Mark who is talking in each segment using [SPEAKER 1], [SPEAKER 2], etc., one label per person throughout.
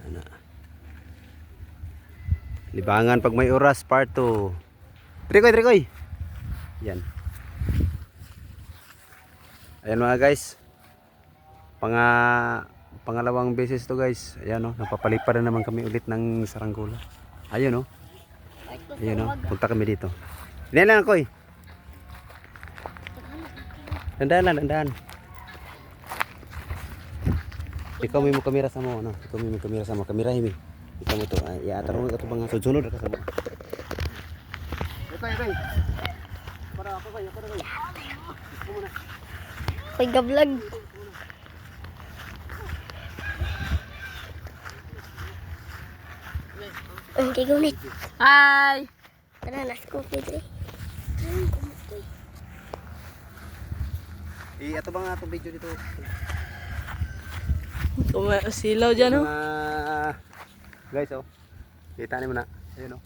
[SPEAKER 1] Ano. Libangan pag may oras, part 2. Trikoy. Yan. Ayan mga guys. Pangalawang beses to guys. Ayan o. Napapalipad na naman kami ulit ng saranggola. Ayun o. Ayun o. Punta kami dito. Hindi lang koy. Dandahan. Ikaw may mo kamera sa mo, ano? Ikaw may mo kamera sa mo. Kamera himi. Ikaw mo to. Iatarong ito bang sunod ka sa mo. Ito. Para ako kayo.
[SPEAKER 2] Pag-vlog. Okay, gunit.
[SPEAKER 3] Hi!
[SPEAKER 2] Tara, nasa coffee dre.
[SPEAKER 1] Ato bang atong video dito?
[SPEAKER 3] Silaw dyan, oh.
[SPEAKER 1] Guys, oh. Kita niyo na. Ayun, oh.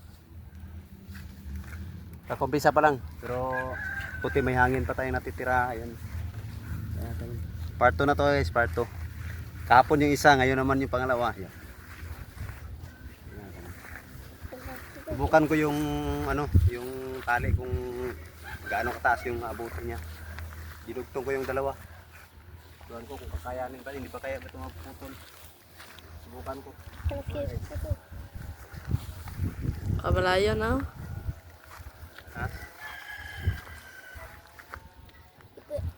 [SPEAKER 1] Kakumpisa pa lang. Pero puti may hangin pa tayong natitira. Ayun. Part 2 na to guys, part 2. Kahapon yung isa, ngayon naman yung pangalawa. Ayun. Subukan ko yung yung tali kung gaano kataas yung abutin niya. Dinugtong ko yung dalawa. Subukan ko kung kakayanin pa, hindi pa kaya ito mapuputol. Subukan ko.
[SPEAKER 3] Kabalayo na, oh.
[SPEAKER 1] Ha?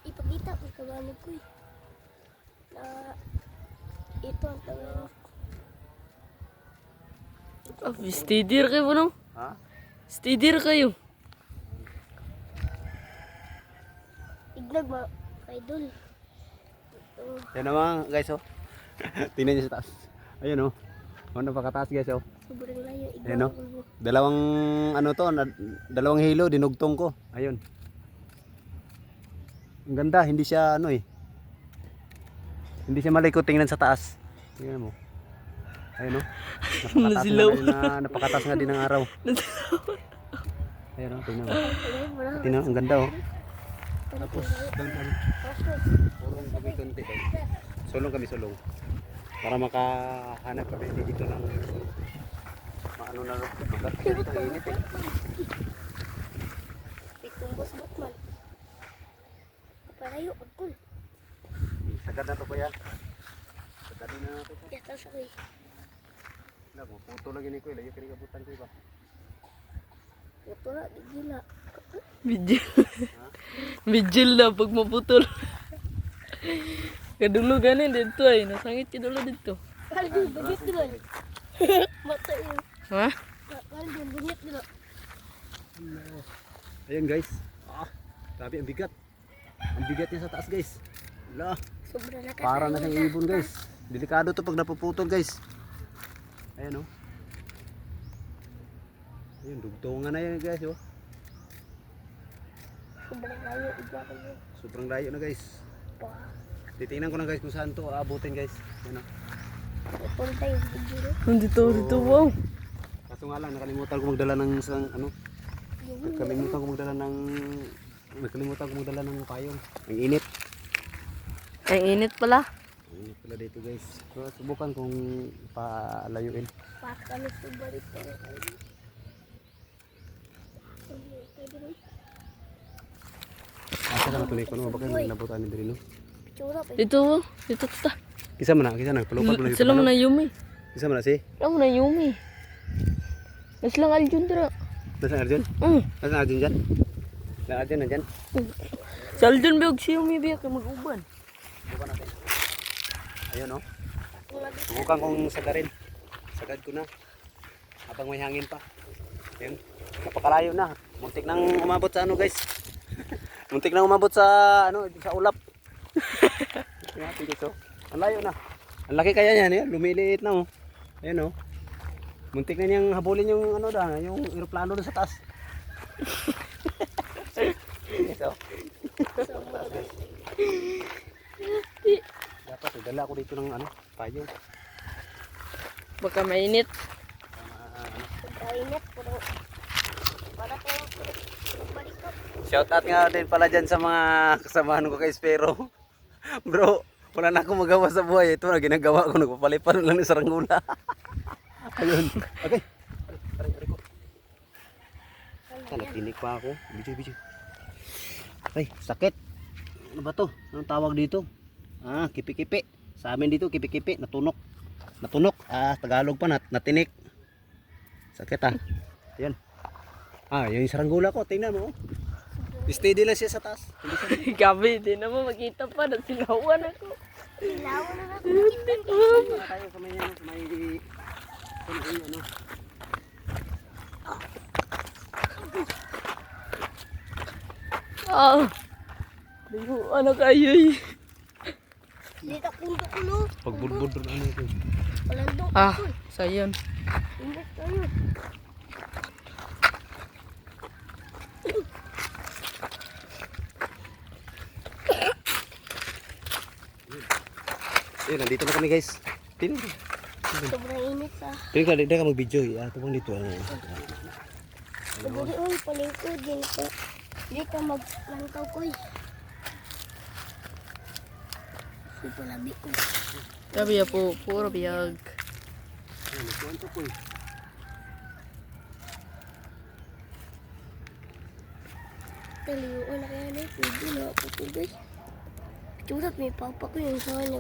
[SPEAKER 2] Ipakita ko kagamit ko eh. Na ito ang tanong.
[SPEAKER 3] Oh, steadyr kayo po, no?
[SPEAKER 1] Ha?
[SPEAKER 3] Steadyr kayo.
[SPEAKER 2] Iglag ba, idol?
[SPEAKER 1] Yan naman guys, oh. Tingnan niyo sa taas. Ayun, oh. Ano pa kataas guys, oh.
[SPEAKER 2] Sobrang layo.
[SPEAKER 1] Ayun, oh. Dalawang dalawang hilo dinugtong ko. Ayun. Ang ganda, hindi siya hindi siya malikot tingnan sa taas. Tingnan mo. Ayun, oh. Napakataas nga din ng araw. Ayun, oh, tingnan mo. Tingnan, ang ganda, oh. Tapos sulong kami konti. Sulong. Para makahanap kami dito ng maano na lugar. Kasi dito ang init, eh.
[SPEAKER 2] Pitumbos bukman. Kapalayo, pagkul.
[SPEAKER 1] Sagad na to kuya. Sagad na natin to.
[SPEAKER 2] Yata sa kuy.
[SPEAKER 1] Puto lagi ni kuya. Layo kinikabutan ko iba.
[SPEAKER 2] Ito na, di gila.
[SPEAKER 3] Vigil na pag maputol. Kadulo ganin dito ay. Nasangit ka dulo dito.
[SPEAKER 2] Kaldo, bagit dilo. Mata yun.
[SPEAKER 3] Ha?
[SPEAKER 2] Kaldo, bagit dilo.
[SPEAKER 1] Ayun guys. Grabe ang bigat. Ang bigat niya sa taas guys. Wala.
[SPEAKER 2] Sobrang lakas.
[SPEAKER 1] Para na siyang ibon guys. Delikado to pag napuputol guys. Ayan, oh. Ayun, dugtungan na yan guys, oh.
[SPEAKER 2] Sobrang layo, igwa ko yun.
[SPEAKER 1] Sobrang layo na guys. Titingnan ko na guys kung saan to aabutin guys. Ayan, oh.
[SPEAKER 2] Punta yung video.
[SPEAKER 3] Dito, wow.
[SPEAKER 1] Kaso nga lang nakalimutan ko magdala ng nakalimutan ko magdala ng payong. Ang init.
[SPEAKER 3] Ang init pala.
[SPEAKER 1] Ang init pala dito guys. So, subukan kung palayuin.
[SPEAKER 2] Pakano sa balik ko.
[SPEAKER 1] Asa ka natuloy ko no? Bakit nabutan ni Drino?
[SPEAKER 2] Pictura pa.
[SPEAKER 3] Dito, oh. Dito, ta.
[SPEAKER 1] Kisa man na, palupad mo na dito.
[SPEAKER 3] Sila mo na yumi.
[SPEAKER 1] Kisa man na si?
[SPEAKER 3] Sila mo na yumi. Naslang aljun dira.
[SPEAKER 1] Nasaan Arjun? Nasaan Arjun dyan? Nasaan Arjun na dyan?
[SPEAKER 3] Sa aljun biyog siya yumi biya kay mag-uban.
[SPEAKER 1] Subukan natin. Ayun, oh. Subukan kong sagarin. Sagad ko na. Habang may hangin pa. Ayun. Napakalayo na. Muntik nang umabot sa guys. Muntik nang umabot sa sa ulap. Tingnan natin dito. Ang layo na. Ang laki kaya niyan, lumiliit na, oh. Ayun, oh. Muntik na niyang habulin yung yung eroplano doon sa taas. Ito. Dapat dala ko dito ng payo.
[SPEAKER 3] Baka mainit.
[SPEAKER 2] Kainit, pero para tayo balik ko.
[SPEAKER 1] Shout out nga din pala dyan sa mga kasamahan ko kay Espero. Bro, Wala na akong magawa sa buhay. Ito na ginagawa ko. Nagpapalipan lang ng saranggula. Ayun. Okay. Aray ko. Natinig pa ako. Bidyo. Ay, sakit. Ano ba to? Anong tawag dito? Kipi-kipi. Sa amin dito, kipi-kipi. Natunok. Tagalog pa, natinik. Sakit Ayan. Yung saranggula ko. Tingnan mo. Steady lang siya sa taas. Hindi siya.
[SPEAKER 3] Gabi, di na mo makita pa. Nasilawan ako.
[SPEAKER 2] Ilawan na ako.
[SPEAKER 1] Wala tayo sa may ano.
[SPEAKER 3] Ligo, ano kayo eh.
[SPEAKER 2] Dito punto ko no.
[SPEAKER 1] Pagbudbud ano ito.
[SPEAKER 2] Walang doon.
[SPEAKER 3] Sayang.
[SPEAKER 2] Ingat tayo.
[SPEAKER 1] Nandito na kami guys. Tingnan.
[SPEAKER 2] Sobrang init
[SPEAKER 1] Tingnan ka mag-video. Ito bang dito.
[SPEAKER 2] Pagdari oy, palingkod. Dito maglantaw ko eh. Dito labi ko.
[SPEAKER 3] Gabi ya po, puro biyag.
[SPEAKER 1] Nagkuhanto ko
[SPEAKER 2] Taliwan na kaya na. Pwede na ako po guys. Tulad may papa ko yung sa kanya.